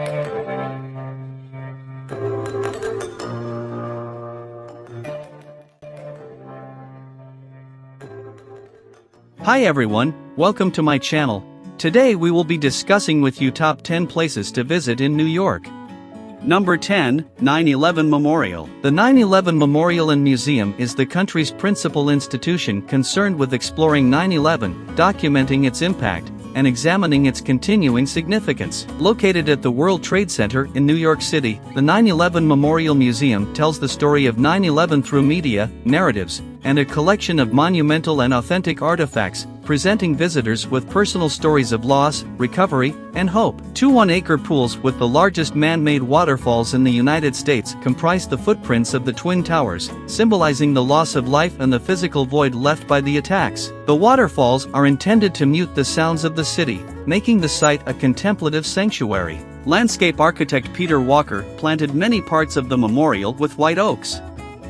Hi everyone, welcome to my channel. Today we will be discussing with you top 10 places to visit in New York. Number 10, 9/11 Memorial. The 9/11 Memorial and Museum is the country's principal institution concerned with exploring 9/11, documenting its impact, and examining its continuing significance. Located at the World Trade Center in New York City, the 9/11 Memorial Museum tells the story of 9/11 through media, narratives, and a collection of monumental and authentic artifacts, presenting visitors with personal stories of loss, recovery, and hope. Two one-acre pools with the largest man-made waterfalls in the United States comprise the footprints of the Twin Towers, symbolizing the loss of life and the physical void left by the attacks. The waterfalls are intended to mute the sounds of the city, making the site a contemplative sanctuary. Landscape architect Peter Walker planted many parts of the memorial with white oaks.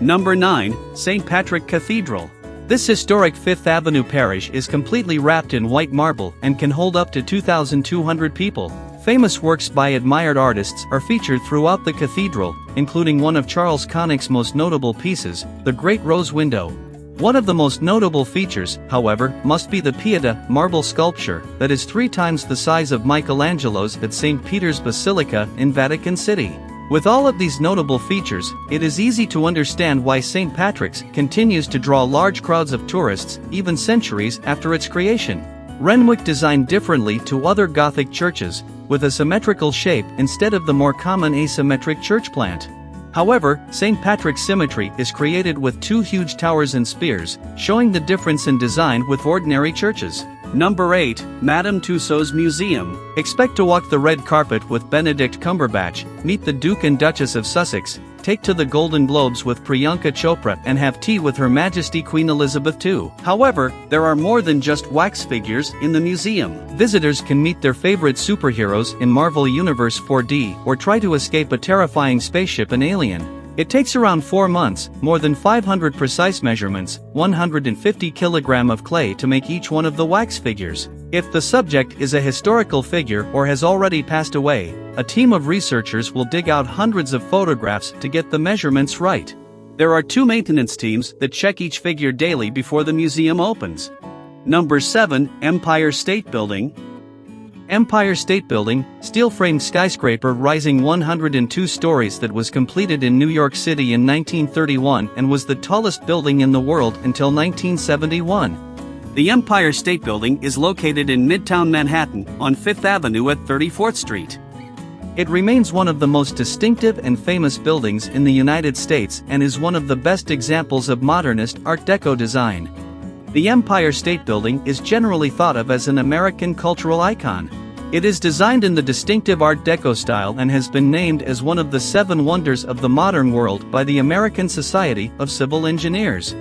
Number 9, St. Patrick Cathedral. This historic Fifth Avenue parish is completely wrapped in white marble and can hold up to 2,200 people. Famous works by admired artists are featured throughout the cathedral, including one of Charles Connick's most notable pieces, the Great Rose Window. One of the most notable features, however, must be the Pieta marble sculpture that is 3 times the size of Michelangelo's at St. Peter's Basilica in Vatican City. With all of these notable features, it is easy to understand why St. Patrick's continues to draw large crowds of tourists, even centuries after its creation. Renwick designed differently to other Gothic churches, with a symmetrical shape instead of the more common asymmetric church plant. However, St. Patrick's symmetry is created with 2 huge towers and spires, showing the difference in design with ordinary churches. Number 8, Madame Tussauds Museum. Expect to walk the red carpet with Benedict Cumberbatch, meet the Duke and Duchess of Sussex, take to the Golden Globes with Priyanka Chopra and have tea with Her Majesty Queen Elizabeth II. However, there are more than just wax figures in the museum. Visitors can meet their favorite superheroes in Marvel Universe 4D or try to escape a terrifying spaceship in Alien. It takes around 4 months, more than 500 precise measurements, 150 kg of clay to make each one of the wax figures. If the subject is a historical figure or has already passed away, a team of researchers will dig out hundreds of photographs to get the measurements right. There are 2 maintenance teams that check each figure daily before the museum opens. Number 7, Empire State Building. Empire State Building, steel-framed skyscraper rising 102 stories that was completed in New York City in 1931 and was the tallest building in the world until 1971. The Empire State Building is located in Midtown Manhattan on 5th Avenue at 34th Street. It remains one of the most distinctive and famous buildings in the United States and is one of the best examples of modernist Art Deco design. The Empire State Building is generally thought of as an American cultural icon. It is designed in the distinctive Art Deco style and has been named as one of the 7 wonders of the modern world by the American Society of Civil Engineers.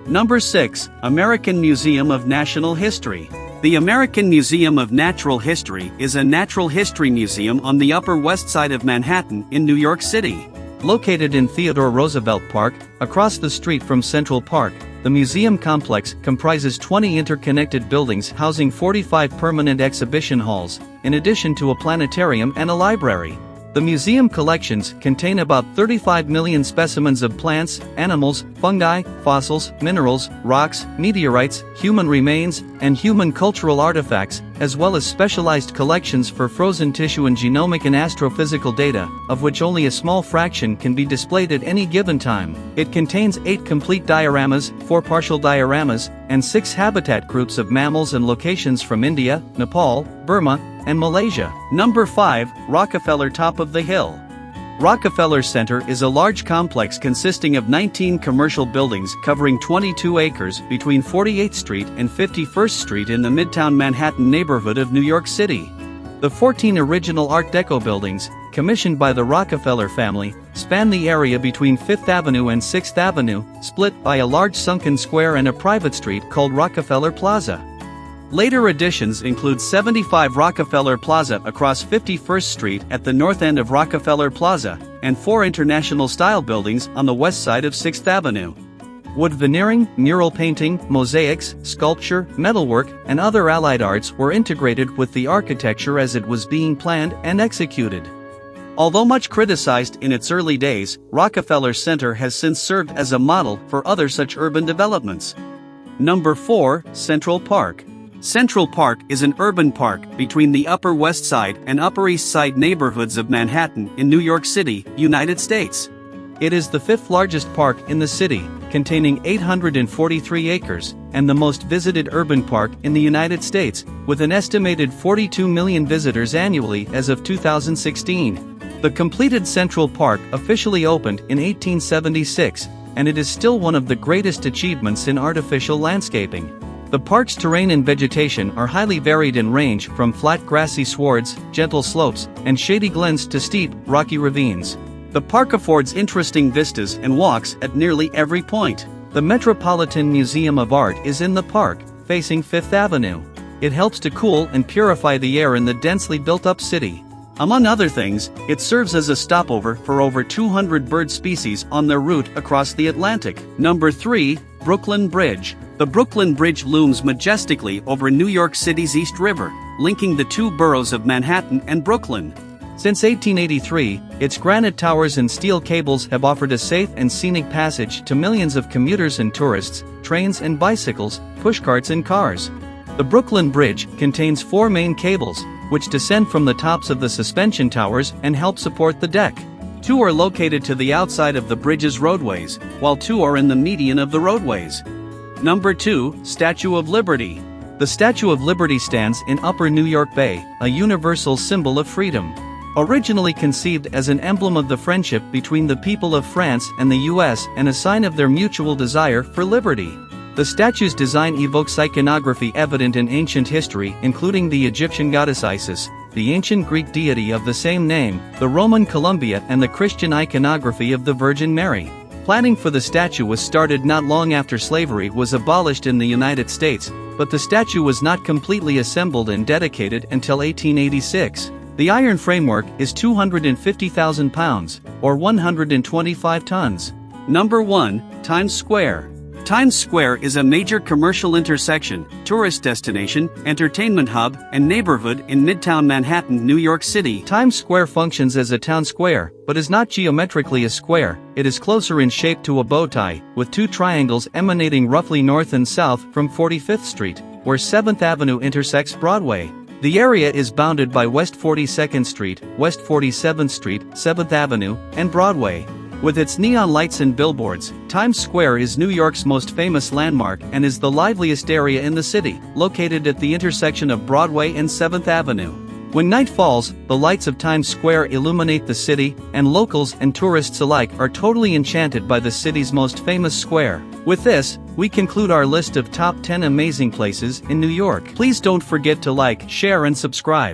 Number 6, American Museum of National History. The American Museum of Natural History is a natural history museum on the Upper West Side of Manhattan in New York City. Located in Theodore Roosevelt Park, across the street from Central Park, the museum complex comprises 20 interconnected buildings housing 45 permanent exhibition halls, in addition to a planetarium and a library. The museum collections contain about 35 million specimens of plants, animals, fungi, fossils, minerals, rocks, meteorites, human remains, and human cultural artifacts, as well as specialized collections for frozen tissue and genomic and astrophysical data, of which only a small fraction can be displayed at any given time. It contains 8 complete dioramas, 4 partial dioramas, and 6 habitat groups of mammals and locations from India, Nepal, Burma, and Malaysia. Number 5, Rockefeller Top of the Hill. Rockefeller Center is a large complex consisting of 19 commercial buildings covering 22 acres between 48th Street and 51st Street in the Midtown Manhattan neighborhood of New York City. The 14 original Art Deco buildings, commissioned by the Rockefeller family, span the area between 5th Avenue and 6th Avenue, split by a large sunken square and a private street called Rockefeller Plaza. Later additions include 75 Rockefeller Plaza across 51st Street at the north end of Rockefeller Plaza, and 4 international-style buildings on the west side of 6th Avenue. Wood veneering, mural painting, mosaics, sculpture, metalwork, and other allied arts were integrated with the architecture as it was being planned and executed. Although much criticized in its early days, Rockefeller Center has since served as a model for other such urban developments. Number 4, Central Park. Central Park is an urban park between the Upper West Side and Upper East Side neighborhoods of Manhattan in New York City, United States. It is the 5th largest park in the city, containing 843 acres, and the most visited urban park in the United States, with an estimated 42 million visitors annually as of 2016. The completed Central Park officially opened in 1876, and it is still one of the greatest achievements in artificial landscaping. The park's terrain and vegetation are highly varied in range from flat grassy swards, gentle slopes, and shady glens to steep, rocky ravines. The park affords interesting vistas and walks at nearly every point. The Metropolitan Museum of Art is in the park, facing Fifth Avenue. It helps to cool and purify the air in the densely built-up city. Among other things, it serves as a stopover for over 200 bird species on their route across the Atlantic. Number 3, Brooklyn Bridge. The Brooklyn Bridge looms majestically over New York City's East River, linking the two boroughs of Manhattan and Brooklyn. Since 1883, its granite towers and steel cables have offered a safe and scenic passage to millions of commuters and tourists, trains and bicycles, pushcarts and cars. The Brooklyn Bridge contains 4 main cables, which descend from the tops of the suspension towers and help support the deck. 2 are located to the outside of the bridge's roadways, while 2 are in the median of the roadways. Number 2, Statue of Liberty. The Statue of Liberty stands in Upper New York Bay, a universal symbol of freedom. Originally conceived as an emblem of the friendship between the people of France and the US and a sign of their mutual desire for liberty. The statue's design evokes iconography evident in ancient history, including the Egyptian goddess Isis, the ancient Greek deity of the same name, the Roman Columbia, and the Christian iconography of the Virgin Mary. Planning for the statue was started not long after slavery was abolished in the United States, but the statue was not completely assembled and dedicated until 1886. The iron framework is 250,000 pounds, or 125 tons. Number 1, Times Square. Times Square is a major commercial intersection, tourist destination, entertainment hub, and neighborhood in Midtown Manhattan, New York City. Times Square functions as a town square, but is not geometrically a square. It is closer in shape to a bow tie, with 2 triangles emanating roughly north and south from 45th Street, where 7th Avenue intersects Broadway. The area is bounded by West 42nd Street, West 47th Street, 7th Avenue, and Broadway. With its neon lights and billboards, Times Square is New York's most famous landmark and is the liveliest area in the city, located at the intersection of Broadway and 7th Avenue. When night falls, the lights of Times Square illuminate the city, and locals and tourists alike are totally enchanted by the city's most famous square. With this, we conclude our list of top 10 amazing places in New York. Please don't forget to like, share and subscribe.